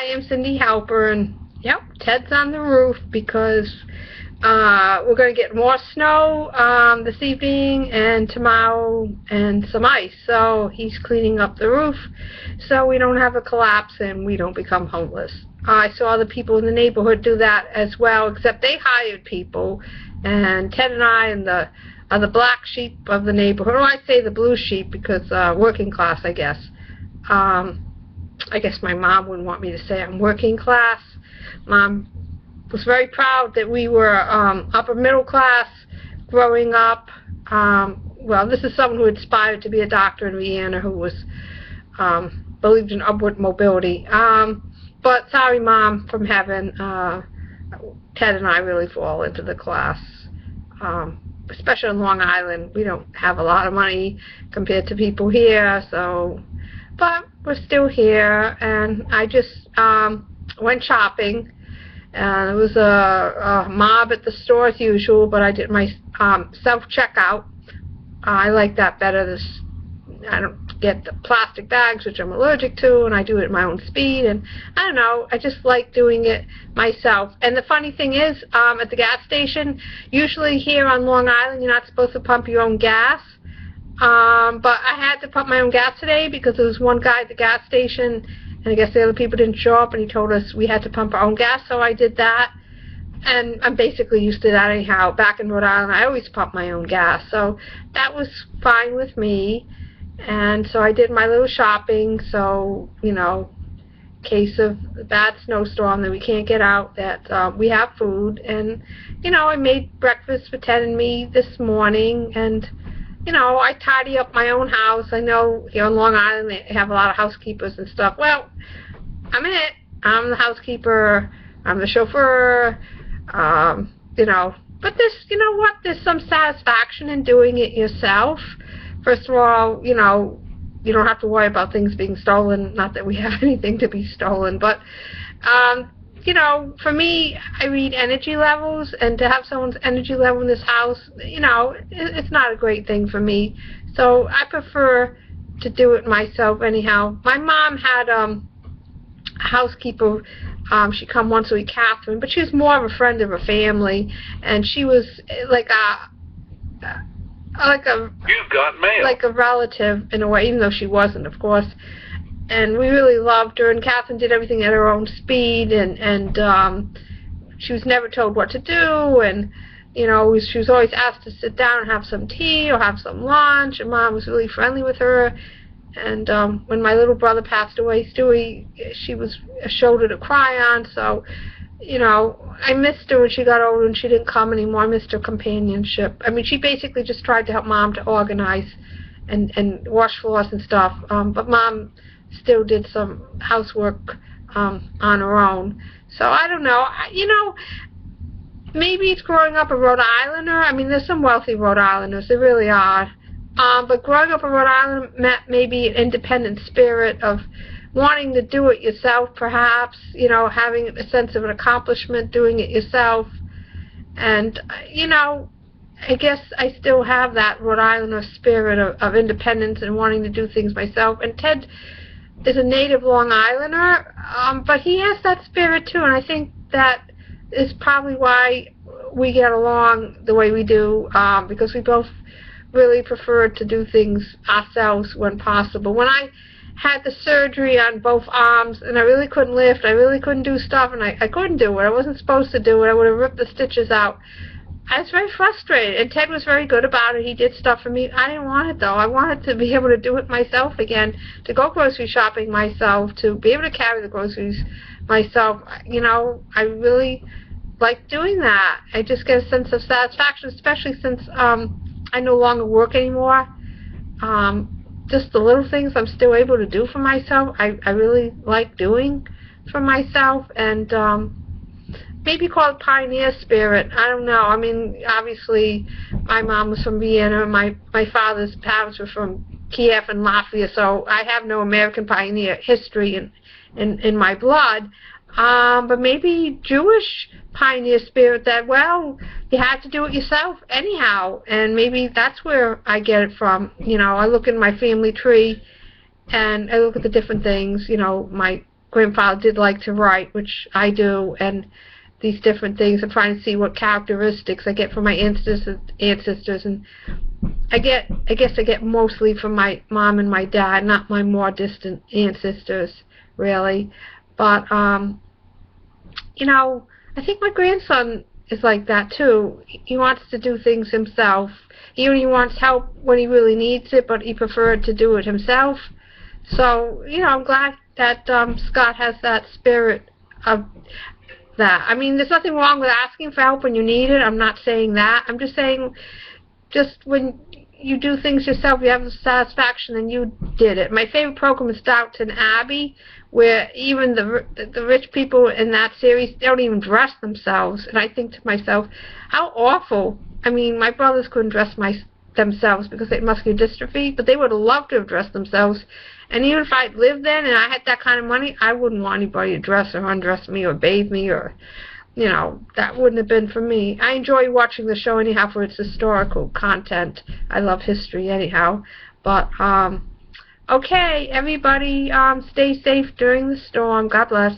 Hi, I'm Cindy Halper, and yep, Ted's on the roof because we're going to get more snow this evening and tomorrow and some ice. So he's cleaning up the roof so we don't have a collapse and we don't become homeless. I saw the people in the neighborhood do that as well, except they hired people, and Ted and I are the black sheep of the neighborhood. Or I say the blue sheep because working class, I guess. I guess my mom wouldn't want me to say I'm working class. Mom was very proud that we were upper middle class growing up. Well, this is someone who aspired to be a doctor in Vienna, who was believed in upward mobility. But sorry, Mom, from heaven, Ted and I really fall into the class. Especially on Long Island, we don't have a lot of money compared to people here, so, but we're still here. And I just went shopping, and it was a mob at the store as usual, but I did my self-checkout. I like that better. I don't get the plastic bags, which I'm allergic to, and I do it at my own speed, and I don't know, I just like doing it myself. And the funny thing is, at the gas station, usually here on Long Island, you're not supposed to pump your own gas, but I had to pump my own gas today because there was one guy at the gas station, and I guess the other people didn't show up, and he told us we had to pump our own gas, so I did that. And I'm basically used to that anyhow. Back in Rhode Island, I always pump my own gas, so that was fine with me. And so I did my little shopping, so, you know, in case of a bad snowstorm that we can't get out, that we have food. And, you know, I made breakfast for Ted and me this morning, and, you know, I tidy up my own house. I know here on Long Island they have a lot of housekeepers and stuff. Well, I'm in it. I'm the housekeeper. I'm the chauffeur. You know, but you know what? There's some satisfaction in doing it yourself. First of all, you know, you don't have to worry about things being stolen. Not that we have anything to be stolen, but, you know, for me, I read energy levels, and to have someone's energy level in this house, you know, it's not a great thing for me. So I prefer to do it myself anyhow. My mom had a housekeeper. She'd come once a week, Catherine, but she was more of a friend of her family, and she was like You've got mail. Like a relative in a way, even though she wasn't, of course. And we really loved her, and Catherine did everything at her own speed, and she was never told what to do, and, you know, she was always asked to sit down and have some tea or have some lunch, and Mom was really friendly with her. And when my little brother passed away, Stewie, she was a shoulder to cry on, so, you know, I missed her when she got older and she didn't come anymore. I missed her companionship. I mean, she basically just tried to help Mom to organize and wash floors and stuff, but Mom still did some housework on her own. So I don't know. You know, maybe it's growing up a Rhode Islander. I mean, there's some wealthy Rhode Islanders. There really are. But growing up in Rhode Island meant maybe an independent spirit of wanting to do it yourself, perhaps, you know, having a sense of an accomplishment, doing it yourself. And, you know, I guess I still have that Rhode Islander spirit of independence and wanting to do things myself. And Ted is a native Long Islander, but he has that spirit too, and I think that is probably why we get along the way we do, because we both really prefer to do things ourselves when possible. When I had the surgery on both arms, and I really couldn't lift, I really couldn't do stuff, and I couldn't do it. I wasn't supposed to do it. I would have ripped the stitches out. I was very frustrated, and Ted was very good about it. He did stuff for me. I didn't want it, though. I wanted to be able to do it myself again, to go grocery shopping myself, to be able to carry the groceries myself. You know, I really like doing that. I just get a sense of satisfaction, especially since I no longer work anymore. Just the little things I'm still able to do for myself, I really like doing for myself, and maybe call it pioneer spirit. I don't know. I mean, obviously, my mom was from Vienna. My father's parents were from Kiev and Latvia, so I have no American pioneer history in my blood. But maybe Jewish pioneer spirit that, well, you had to do it yourself anyhow, and maybe that's where I get it from. You know, I look in my family tree, and I look at the different things. You know, my grandfather did like to write, which I do, and these different things. I'm trying to see what characteristics I get from my ancestors, and I guess I get mostly from my mom and my dad, not my more distant ancestors, really. But you know, I think my grandson is like that too. He wants to do things himself. He wants help when he really needs it, but he preferred to do it himself. So, you know, I'm glad that Scott has that spirit of that. I mean, there's nothing wrong with asking for help when you need it. I'm not saying that. I'm just saying, just when you do things yourself, you have the satisfaction, and you did it. My favorite program is Downton Abbey, where even the rich people in that series, they don't even dress themselves. And I think to myself, how awful. I mean, my brothers couldn't dress themselves because they had muscular dystrophy, but they would have loved to have dressed themselves. And even if I lived then and I had that kind of money, I wouldn't want anybody to dress or undress me or bathe me, or, you know, that wouldn't have been for me. I enjoy watching the show anyhow for its historical content. I love history anyhow. But, okay, everybody, stay safe during the storm. God bless.